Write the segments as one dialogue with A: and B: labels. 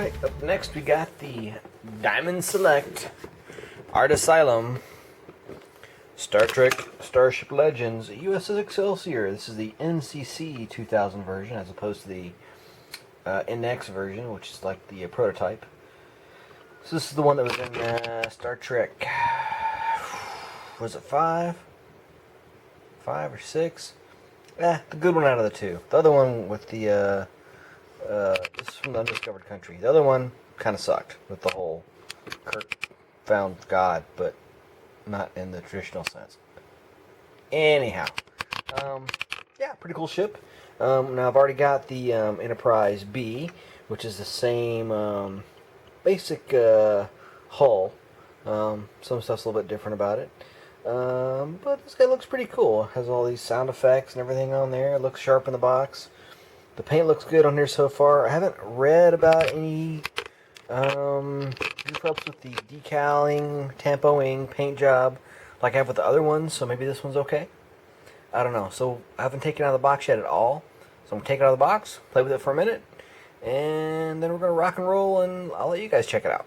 A: Alright, up next we got the Diamond Select Art Asylum Star Trek Starship Legends U.S.S. Excelsior. This is the NCC 2000 version as opposed to the NX version, which is like the prototype. So this is the one that was in Star Trek, was it 5? 5 or 6? The good one out of the two. The other one with the, this is from the Undiscovered Country. The other one kind of sucked with the whole Kirk found God, but not in the traditional sense. Anyhow, yeah, pretty cool ship. Now I've already got the Enterprise B, which is the same basic hull. Some stuff's a little bit different about it. But this guy looks pretty cool. Has all these sound effects and everything on there. It looks sharp in the box. The paint looks good on here so far. I haven't read about any goof-ups with the decaling, tempoing, paint job like I have with the other ones, so maybe this one's okay. I don't know. So I haven't taken it out of the box yet at all. So I'm going to take it out of the box, play with it for a minute, and then we're going to rock and roll, and I'll let you guys check it out.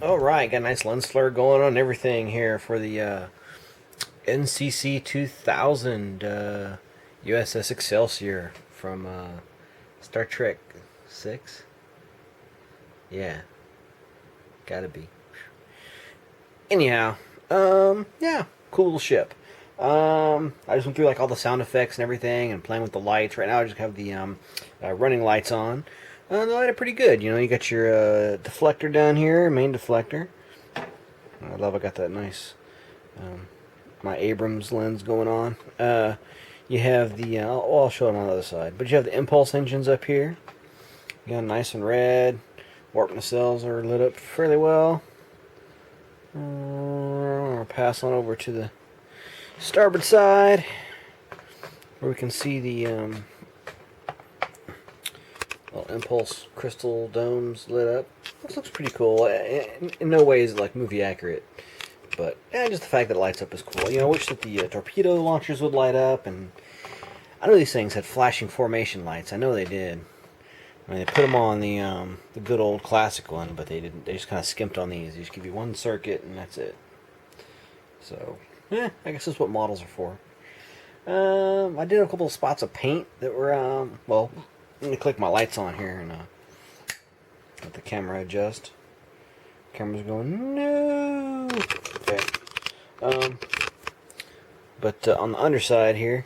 A: Alright, got a nice lens flare going on and everything here for the NCC 2000 U.S.S. Excelsior from Star Trek 6? Yeah, gotta be. Anyhow, yeah, cool little ship. I just went through like all the sound effects and everything and playing with the lights. Right now I just have the running lights on. They light it pretty good. You know, you got your deflector down here, main deflector. I love I got that nice, my Abrams lens going on. You have the, I'll show it on the other side. But you have the impulse engines up here. You got nice and red. Warp nacelles are lit up fairly well. I'll pass on over to the starboard side, where we can see the impulse crystal domes lit up. This looks pretty cool. In no way is it like movie accurate, but just the fact that it lights up is cool. You know, I wish that the torpedo launchers would light up, and I know these things had flashing formation lights. I know they did. I mean, they put them on the good old classic one, but they didn't. They just kind of skimped on these. They just give you one circuit, and that's it. So, I guess that's what models are for. I did a couple of spots of paint that were, well, I'm going to click my lights on here and let the camera adjust. Camera's going, no! Okay. But on the underside here,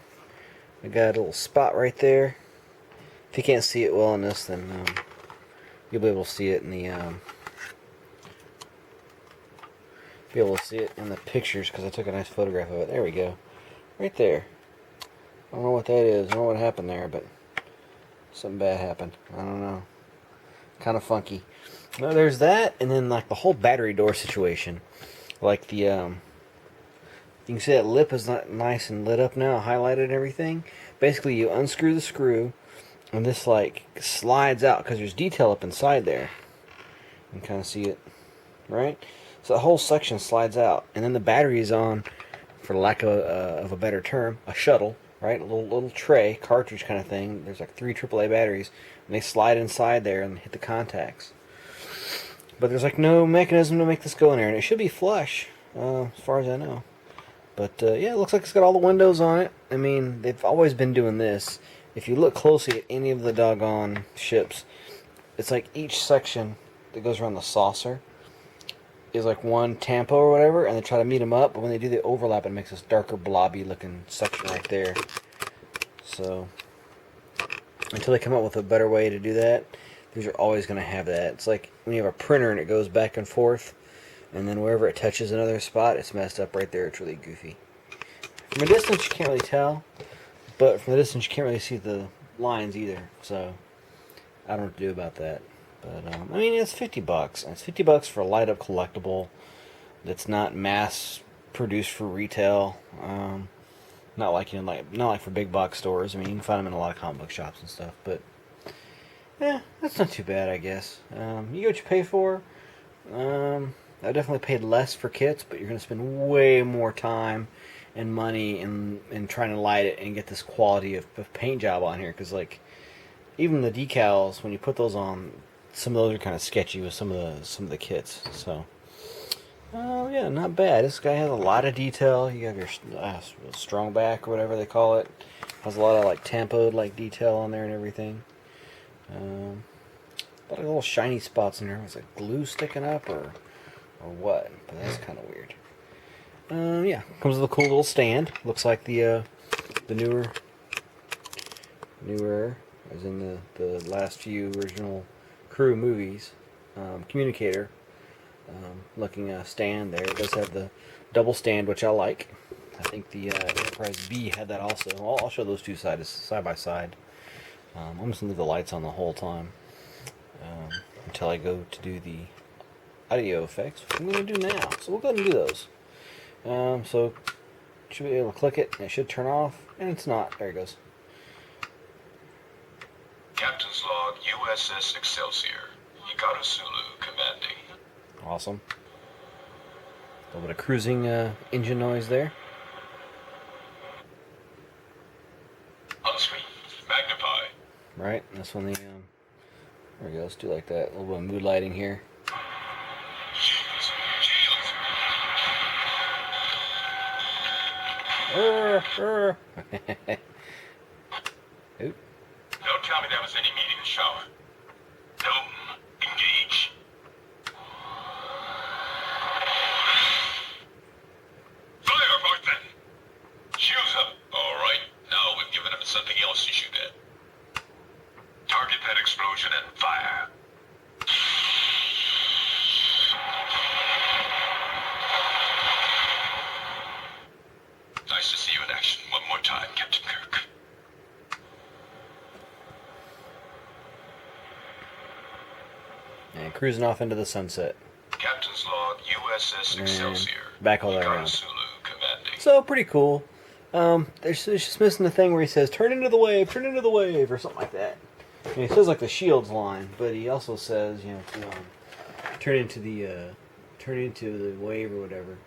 A: I got a little spot right there. If you can't see it well in this, then you'll be able to see it in the pictures, because I took a nice photograph of it. There we go. Right there. I don't know what that is. I don't know what happened there, but something bad happened. I don't know. Kind of funky. No, there's that, and then like the whole battery door situation. Like the, you can see that lip is not nice and lit up now, highlighted and everything. Basically, you unscrew the screw, and this like slides out because there's detail up inside there. You can kind of see it, right? So the whole section slides out, and then the battery is on, for lack of a better term, a shuttle. Right, a little tray, cartridge kind of thing. There's like 3 AAA batteries, and they slide inside there and hit the contacts. But there's like no mechanism to make this go in there, and it should be flush, as far as I know. But yeah, it looks like it's got all the windows on it. I mean, they've always been doing this. If you look closely at any of the doggone ships, it's like each section that goes around the saucer is like one tampo or whatever, and they try to meet them up, but when they do the overlap, it makes this darker blobby looking section right there. So until they come up with a better way to do that, these are always going to have that. It's like when you have a printer and it goes back and forth, and then wherever it touches another spot, it's messed up right there. It's really goofy. From a distance, you can't really tell, but from the distance you can't really see the lines either, so I don't know what to do about that. But I mean, it's $50, and it's $50 for a light up collectible that's not mass produced for retail. Not like not like for big box stores. I mean, you can find them in a lot of comic book shops and stuff, but yeah, that's not too bad, I guess. You get what you pay for. I definitely paid less for kits, but you're going to spend way more time and money in trying to light it and get this quality of paint job on here. Because, like, even the decals, when you put those on, some of those are kind of sketchy with some of the kits. So, yeah, not bad. This guy has a lot of detail. You have your strong back or whatever they call it. Has a lot of, like, tampoed, like, detail on there and everything. A lot of little shiny spots in there. Is it glue sticking up or what? But that's kind of weird. Yeah, comes with a cool little stand. Looks like the newer, as in the last few original crew movies, communicator looking stand there. It does have the double stand, which I like. I think the Enterprise B had that also. I'll show those two side by side. I'm just going to leave the lights on the whole time until I go to do the audio effects, which I'm going to do now. So we'll go ahead and do those. So should be able to click it, and it should turn off, and it's not. There it goes.
B: Captain's log, U.S.S. Excelsior. Sulu commanding.
A: Awesome. A little bit of cruising engine noise there.
B: On screen. Magnify.
A: Right, that's when the there we go. Let's do like that. A little bit of mood lighting here.
B: Shields.
A: Oop.
B: Don't tell me there was any meeting in the shower. Dome. Engage. Fire, Markman! Shoes up. All right. Now we've given him something else to shoot at. Target that explosion and fire. Nice to see you in action one more time, Captain Kirk.
A: And cruising off into the sunset.
B: Captain's log, U.S.S. Excelsior.
A: Back all the way around.
B: Sulu commanding.
A: So, pretty cool. There's just missing the thing where he says, turn into the wave, or something like that. And he says like the Shields line, but he also says, you know, to, turn into the wave or whatever.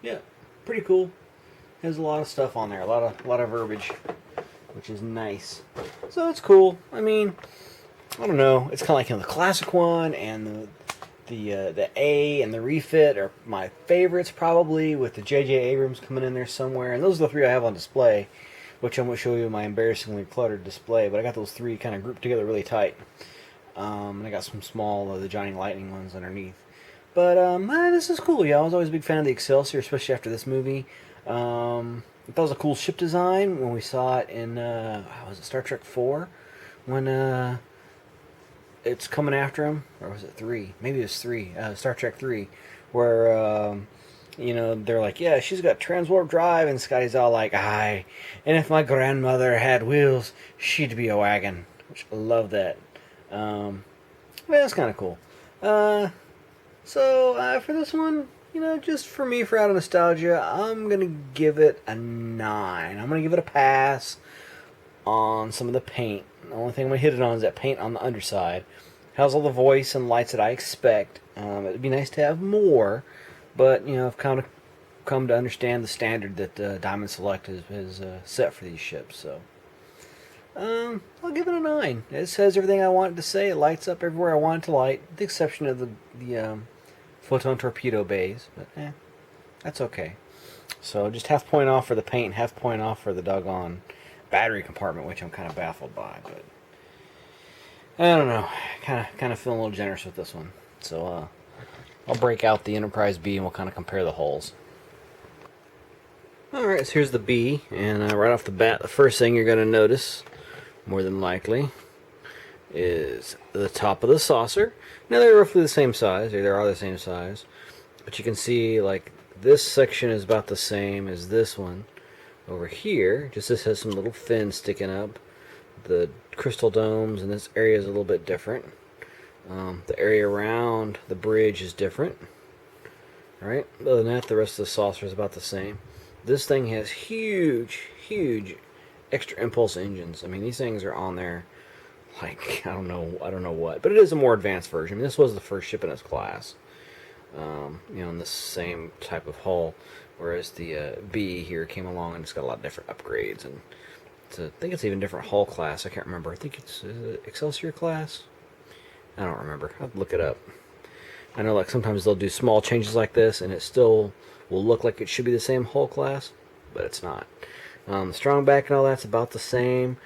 A: Yeah, pretty cool. Has a lot of stuff on there, a lot of verbiage, which is nice. So it's cool. I mean, I don't know. It's kind of like, you know, the classic one and the A and the refit are my favorites probably, with the J.J. Abrams coming in there somewhere. And those are the three I have on display, which I'm going to show you my embarrassingly cluttered display. But I got those three kind of grouped together really tight. And I got some small, the Johnny Lightning ones underneath. But this is cool. Yeah, I was always a big fan of the Excelsior, especially after this movie. I thought it was a cool ship design when we saw it in was it Star Trek 4 when it's coming after him, or was it 3? Maybe it was 3. Star Trek 3, where you know, they're like, yeah, she's got transwarp drive, and Scotty's all like, aye, and if my grandmother had wheels, she'd be a wagon. Which I love that. Well, that's kind of cool. So for this one, you know, just for me, for out of nostalgia, I'm going to give it a 9. I'm going to give it a pass on some of the paint. The only thing I'm going to hit it on is that paint on the underside. Has all the voice and lights that I expect. It'd be nice to have more, but, you know, I've kind of come to understand the standard that Diamond Select has set for these ships, so I'll give it a 9. It says everything I want it to say. It lights up everywhere I want it to light, with the exception of the photon torpedo bays, but that's okay. So just half point off for the paint, half point off for the doggone battery compartment, which I'm kind of baffled by, but I don't know. Kind of feeling a little generous with this one. So I'll break out the Enterprise B and we'll kind of compare the holes. Alright, so here's the B, and right off the bat, the first thing you're going to notice, more than likely, is the top of the saucer. Now they're roughly the same size, or they are the same size, but you can see like this section is about the same as this one over here. Just this has some little fins sticking up. The crystal domes and this area is a little bit different. The area around the bridge is different. Alright, other than that, the rest of the saucer is about the same. This thing has huge extra impulse engines. I mean, these things are on there like I don't know what, but it is a more advanced version. I mean, this was the first ship in its class, you know, in the same type of hull, whereas the B here came along and it's got a lot of different upgrades, and I think it's even different hull class. I can't remember. I think it's Excelsior class. I don't remember. I'll look it up. I know like sometimes they'll do small changes like this and it still will look like it should be the same hull class, but it's not. The strong back and all that's about the same.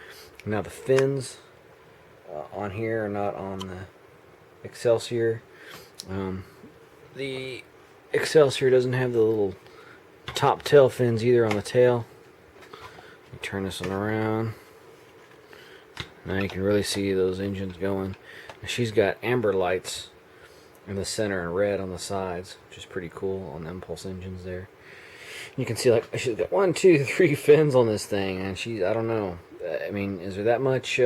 A: Now the fins on here are not on the Excelsior. The Excelsior doesn't have the little top tail fins either on the tail. Let me turn this one around. Now you can really see those engines going. She's got amber lights in the center and red on the sides, which is pretty cool on the impulse engines there. You can see like she's got 1, 2, 3 fins on this thing, and I don't know. I mean, is there that much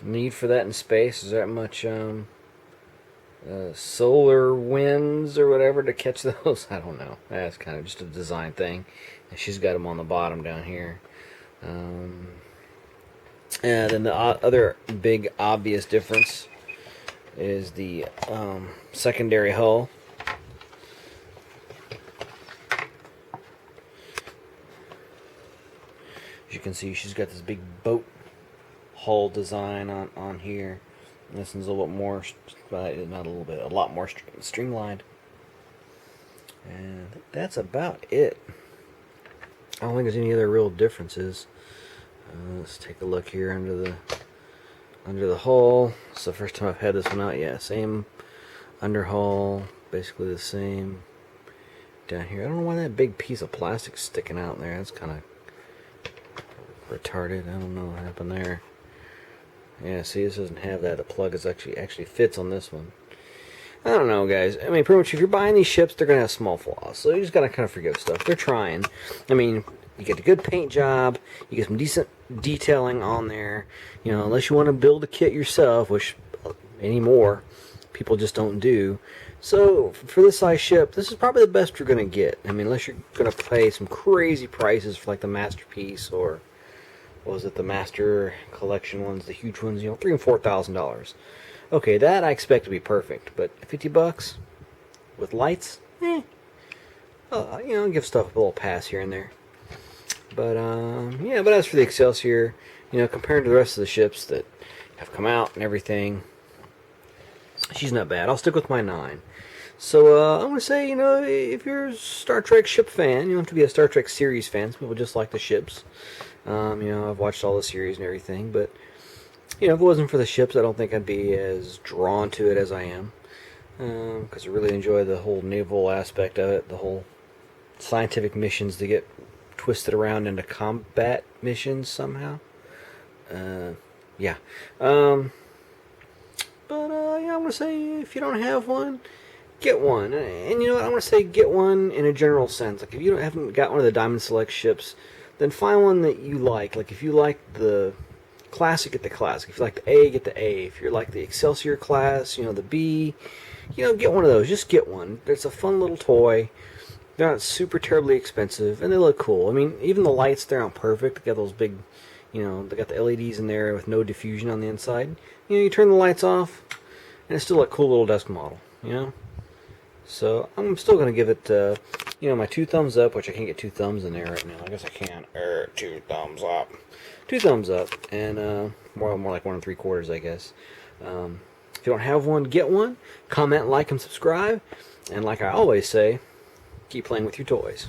A: need for that in space? Is there that much solar winds or whatever to catch those? I don't know. That's kind of just a design thing. And she's got them on the bottom down here. And then the other big obvious difference is the secondary hull. As you can see, she's got this big boat hull design on here. And this one's a little bit more, not a little bit, a lot more streamlined. And that's about it. I don't think there's any other real differences. Let's take a look here under the hull. It's the first time I've had this one out. Yeah, same under hull, basically the same down here. I don't know why that big piece of plastic's sticking out there. That's kind of retarded. I don't know what happened there. Yeah, see, this doesn't have that. The plug is actually fits on this one. I don't know, guys. I mean, pretty much if you're buying these ships, they're gonna have small flaws, so you just gotta kind of forgive stuff. They're trying. I mean, you get a good paint job, you get some decent detailing on there. You know, unless you want to build a kit yourself, which anymore people just don't do. So for this size ship, this is probably the best you're gonna get. I mean, unless you're gonna pay some crazy prices for like the Masterpiece or what was it, the Master Collection ones, the huge ones, you know, $3,000 and $4,000. Okay, that I expect to be perfect, but $50 with lights, you know, give stuff a little pass here and there. But yeah, but as for the Excelsior, you know, compared to the rest of the ships that have come out and everything, she's not bad. I'll stick with my 9. So I'm gonna say, you know, if you're a Star Trek ship fan, you don't have to be a Star Trek series fan. Some people just like the ships. You know, I've watched all the series and everything, but you know, if it wasn't for the ships, I don't think I'd be as drawn to it as I am, because I really enjoy the whole naval aspect of it, the whole scientific missions to get twisted around into combat missions somehow. Yeah. But yeah, I'm gonna say if you don't have one, get one. And you know what, I'm gonna say get one in a general sense. Like if you haven't got one of the Diamond Select ships, then find one that you like. Like if you like the Classic, get the Classic. If you like the A, get the A. If you're like the Excelsior class, you know, the B, you know, get one of those. Just get one. It's a fun little toy. They're not super terribly expensive, and they look cool. I mean, even the lights, they're not perfect. They got those big, you know, they got the LEDs in there with no diffusion on the inside. You know, you turn the lights off, and it's still a cool little desk model, you know? So, I'm still going to give it, you know, my 2 thumbs up, which I can't get 2 thumbs in there right now. I guess I can. 2 thumbs up. 2 thumbs up, and more like 1 3/4, I guess. If you don't have one, get one. Comment, like, and subscribe. And like I always say, keep playing with your toys.